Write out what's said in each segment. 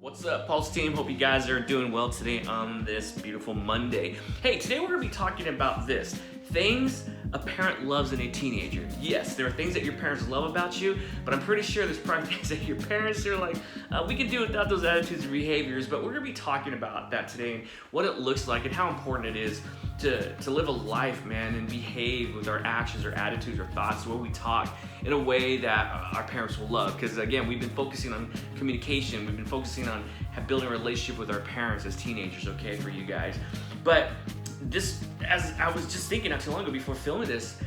What's up, Pulse team? Hope you guys are doing well today on this beautiful Monday. Hey, today we're gonna be talking about this. Things a parent loves in a teenager. Yes, there are things that your parents love about you, but I'm pretty sure there's probably things that your parents are like, we can do without those attitudes and behaviors, but we're gonna be talking about that today and what it looks like and how important it is to live a life, man, and behave with our actions, our attitudes, our thoughts, the way we talk in a way that our parents will love. Because again, we've been focusing on communication, we've been focusing on building a relationship with our parents as teenagers, okay, for you guys. But this, as I was just thinking not too long ago before filming this,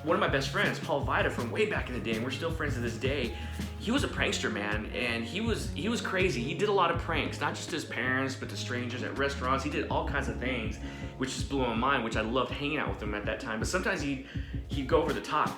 one of my best friends, Paul Vida, from way back in the day, and we're still friends to this day, he was a prankster, man, and he was crazy. He did a lot of pranks, not just to his parents, but to strangers at restaurants. He did all kinds of things, which just blew my mind, which I loved hanging out with him at that time. But sometimes he'd go over the top.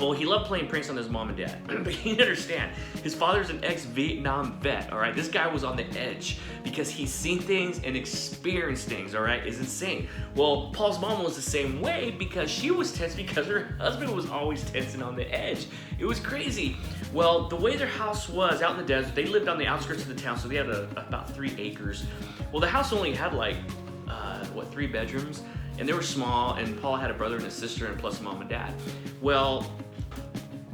Well, he loved playing pranks on his mom and dad. But you need to understand, his father's an ex-Vietnam vet, all right? This guy was on the edge because he's seen things and experienced things, all right? It's insane. Well, Paul's mom was the same way because she was tense because her husband was always tense and on the edge. It was crazy. Well, the way their house was out in the desert, they lived on the outskirts of the town, so they had about 3 acres. Well, the house only had like, 3 bedrooms? And they were small, and Paul had a brother and a sister, and plus mom and dad. Well,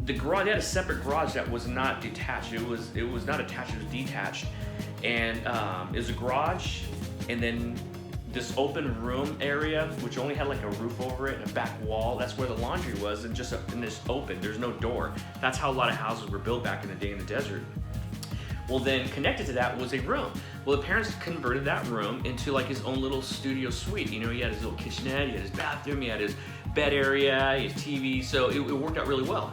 the garage, they had a separate garage that was not detached. It was not attached, it was detached. And it was a garage, and then this open room area, which only had like a roof over it and a back wall. That's where the laundry was, and just in this open, there's no door. That's how a lot of houses were built back in the day in the desert. Well, then connected to that was a room. Well, the parents converted that room into like his own little studio suite. You know, he had his little kitchenette, he had his bathroom, he had his bed area, his TV, so it worked out really well.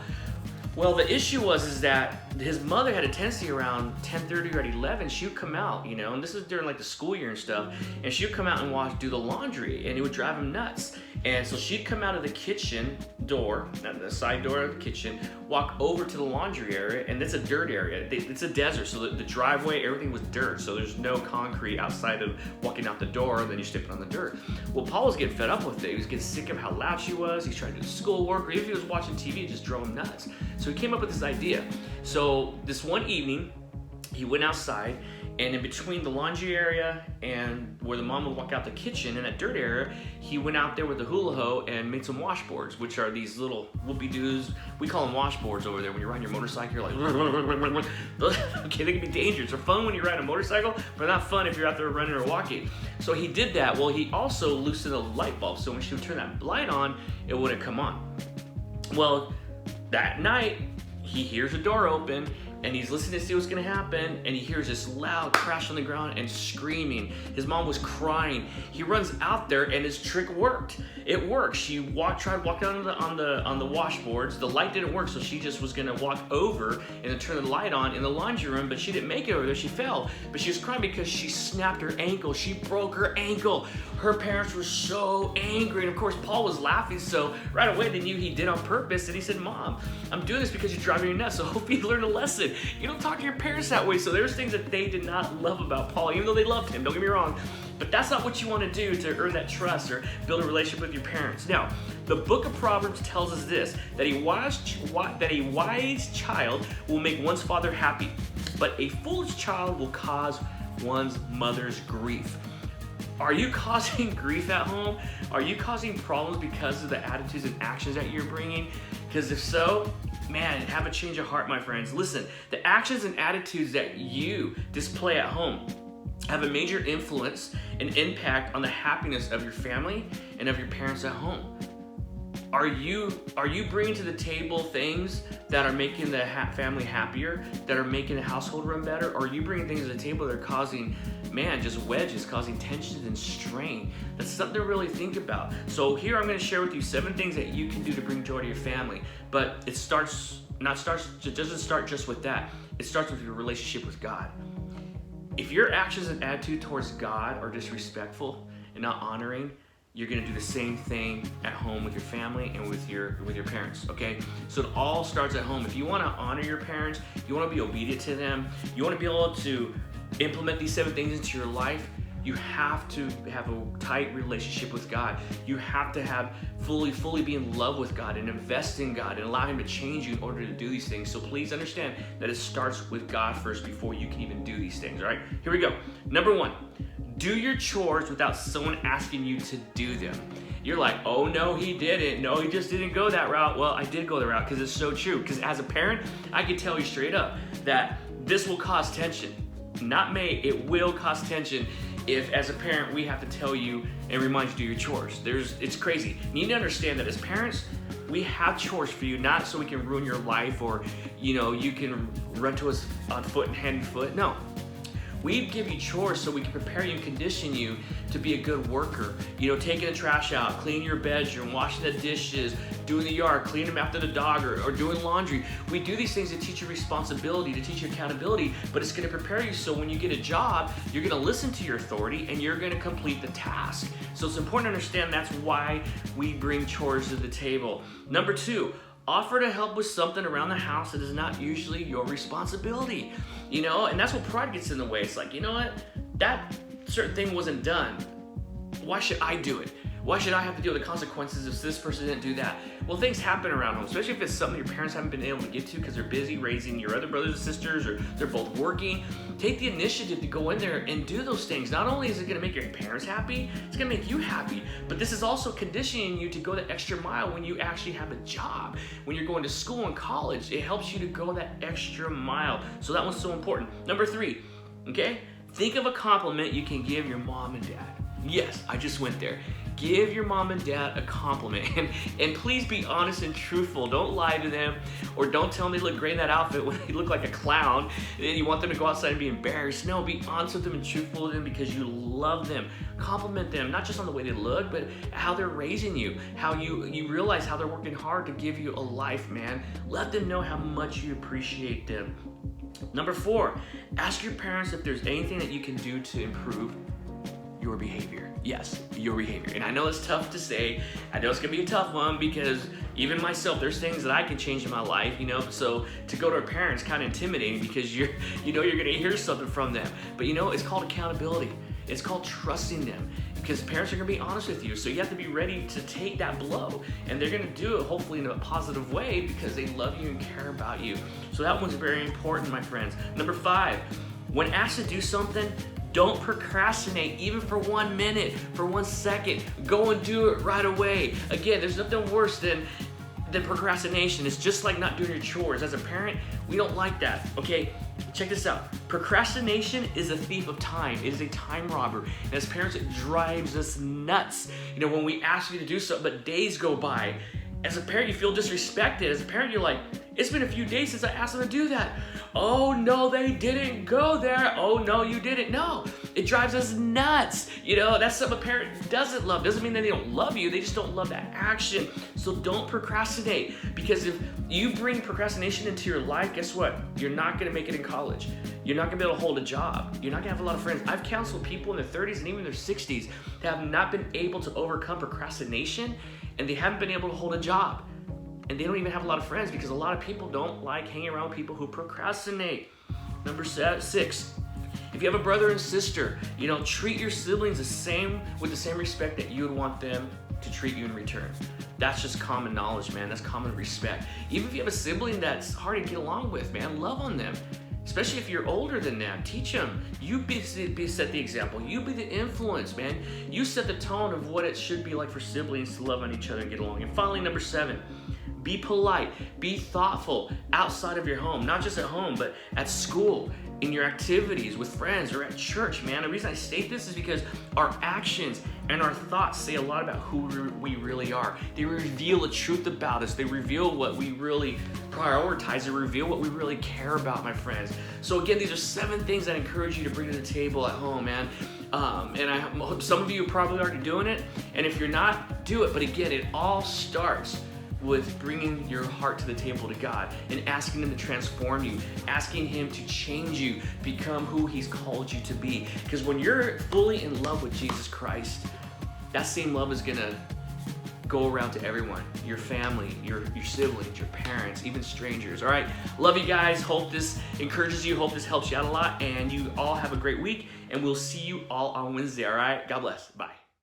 Well, the issue was that his mother had a tendency around 10:30 or at 11, she would come out, you know, and this is during like the school year and stuff, and she would come out and do the laundry, and it would drive him nuts. And so she'd come out of the kitchen door, the side door of the kitchen, walk over to the laundry area, and it's a dirt area. It's a desert, so the driveway, everything was dirt, so there's no concrete outside of walking out the door, and then you step it on the dirt. Well, Paul was getting fed up with it. He was getting sick of how loud she was. He's trying to do schoolwork, or even if he was watching TV, it just drove him nuts. So he came up with this idea. So this one evening, he went outside, and in between the laundry area and where the mom would walk out the kitchen in that dirt area, he went out there with a hula hoe and made some washboards, which are these little whoopie-doos. We call them washboards over there. When you're riding your motorcycle, you're like, okay, they can be dangerous. They're fun when you ride a motorcycle, but not fun if you're out there running or walking. So he did that. Well, he also loosened a light bulb, so when she would turn that light on, it wouldn't come on. Well, that night, he hears a door open, and he's listening to see what's gonna happen, and he hears this loud crash on the ground and screaming. His mom was crying. He runs out there, and his trick worked. It worked. She tried walking on the washboards. The light didn't work, so she just was gonna walk over and then turn the light on in the laundry room, but she didn't make it over there. She fell, but she was crying because she snapped her ankle. She broke her ankle. Her parents were so angry, and of course Paul was laughing, so right away they knew he did on purpose, and he said, "Mom, I'm doing this because you're driving me nuts, so hope you learn a lesson. You don't talk to your parents that way." So there's things that they did not love about Paul, even though they loved him, don't get me wrong, but that's not what you want to do to earn that trust or build a relationship with your parents. Now, the book of Proverbs tells us this, that a wise child will make one's father happy, but a foolish child will cause one's mother's grief. Are you causing grief at home? Are you causing problems because of the attitudes and actions that you're bringing? Because if so, man, have a change of heart, my friends. Listen, the actions and attitudes that you display at home have a major influence and impact on the happiness of your family and of your parents at home. Are you bringing to the table things that are making the family happier, that are making the household run better? Or are you bringing things to the table that are causing, man, just wedges, causing tensions and strain? That's something to really think about. So here I'm going to share with you 7 things that you can do to bring joy to your family. But it doesn't start just with that. It starts with your relationship with God. If your actions and attitude towards God are disrespectful and not honoring, you're gonna do the same thing at home with your family and with your parents, okay? So it all starts at home. If you wanna honor your parents, you wanna be obedient to them, you wanna be able to implement these 7 things into your life, You have to have a tight relationship with God. You have to have fully be in love with God and invest in God and allow Him to change you in order to do these things. So please understand that it starts with God first before you can even do these things, all right? Here we go. Number 1, do your chores without someone asking you to do them. You're like, oh no, he didn't. No, he just didn't go that route. Well, I did go the route because it's so true. Because as a parent, I can tell you straight up that this will cause tension. Not may, it will cause tension if as a parent we have to tell you and remind you to do your chores. It's crazy. You need to understand that as parents, we have chores for you, not so we can ruin your life or you can run to us on foot and hand and foot. No. We give you chores so we can prepare you and condition you to be a good worker. Taking the trash out, cleaning your bedroom, washing the dishes, doing the yard, cleaning them after the dog, or doing laundry. We do these things to teach you responsibility, to teach you accountability, but it's gonna prepare you so when you get a job, you're gonna listen to your authority and you're gonna complete the task. So it's important to understand that's why we bring chores to the table. Number 2, offer to help with something around the house that is not usually your responsibility. And that's what pride gets in the way. It's like, you know what? That certain thing wasn't done. Why should I do it? Why should I have to deal with the consequences if this person didn't do that? Well, things happen around home, especially if it's something your parents haven't been able to get to because they're busy raising your other brothers and sisters or they're both working. Take the initiative to go in there and do those things. Not only is it going to make your parents happy, it's going to make you happy, but this is also conditioning you to go the extra mile when you actually have a job. When you're going to school and college, it helps you to go that extra mile. So that one's so important. Number 3, okay? Think of a compliment you can give your mom and dad. Yes, I just went there. Give your mom and dad a compliment and please be honest and truthful. Don't lie to them or don't tell them they look great in that outfit when they look like a clown and you want them to go outside and be embarrassed. No, be honest with them and truthful with them because you love them. Compliment them, not just on the way they look, but how they're raising you, how you realize how they're working hard to give you a life, man. Let them know how much you appreciate them. Number 4, ask your parents if there's anything that you can do to improve your behavior. Yes, your behavior. And I know it's tough to say. I know it's gonna be a tough one because even myself, there's things that I can change in my life, so to go to a parent is kind of intimidating because you're gonna hear something from them. But it's called accountability. It's called trusting them because parents are gonna be honest with you. So you have to be ready to take that blow and they're gonna do it hopefully in a positive way because they love you and care about you. So that one's very important, my friends. Number 5, when asked to do something, don't procrastinate even for 1 minute, for 1 second. Go and do it right away. Again, there's nothing worse than procrastination. It's just like not doing your chores. As a parent, we don't like that, okay? Check this out. Procrastination is a thief of time. It is a time robber. And as parents, it drives us nuts. When we ask you to do something, but days go by. As a parent, you feel disrespected. As a parent, you're like, it's been a few days since I asked them to do that. Oh no, they didn't go there. Oh no, you didn't. No, it drives us nuts. That's something a parent doesn't love. Doesn't mean that they don't love you. They just don't love that action. So don't procrastinate because if you bring procrastination into your life, guess what? You're not gonna make it in college. You're not gonna be able to hold a job. You're not gonna have a lot of friends. I've counseled people in their 30s and even their 60s that have not been able to overcome procrastination and they haven't been able to hold a job. And they don't even have a lot of friends because a lot of people don't like hanging around people who procrastinate. Number 6, if you have a brother and sister, treat your siblings with the same respect that you would want them to treat you in return. That's just common knowledge, man. That's common respect. Even if you have a sibling that's hard to get along with, man, love on them. Especially if you're older than them, teach them. You set the example. You be the influence, man. You set the tone of what it should be like for siblings to love on each other and get along. And finally, number 7, be polite, be thoughtful outside of your home, not just at home, but at school, in your activities with friends or at church, man. The reason I state this is because our actions and our thoughts say a lot about who we really are. They reveal the truth about us. They reveal what we really prioritize. They reveal what we really care about, my friends. So again, these are 7 things that I encourage you to bring to the table at home, man. And some of you are probably already doing it. And if you're not, do it. But again, it all starts with bringing your heart to the table to God and asking Him to transform you, asking Him to change you, become who He's called you to be. Because when you're fully in love with Jesus Christ, that same love is gonna go around to everyone, your family, your siblings, your parents, even strangers, all right? Love you guys. Hope this encourages you. Hope this helps you out a lot. And you all have a great week. And we'll see you all on Wednesday, all right? God bless. Bye.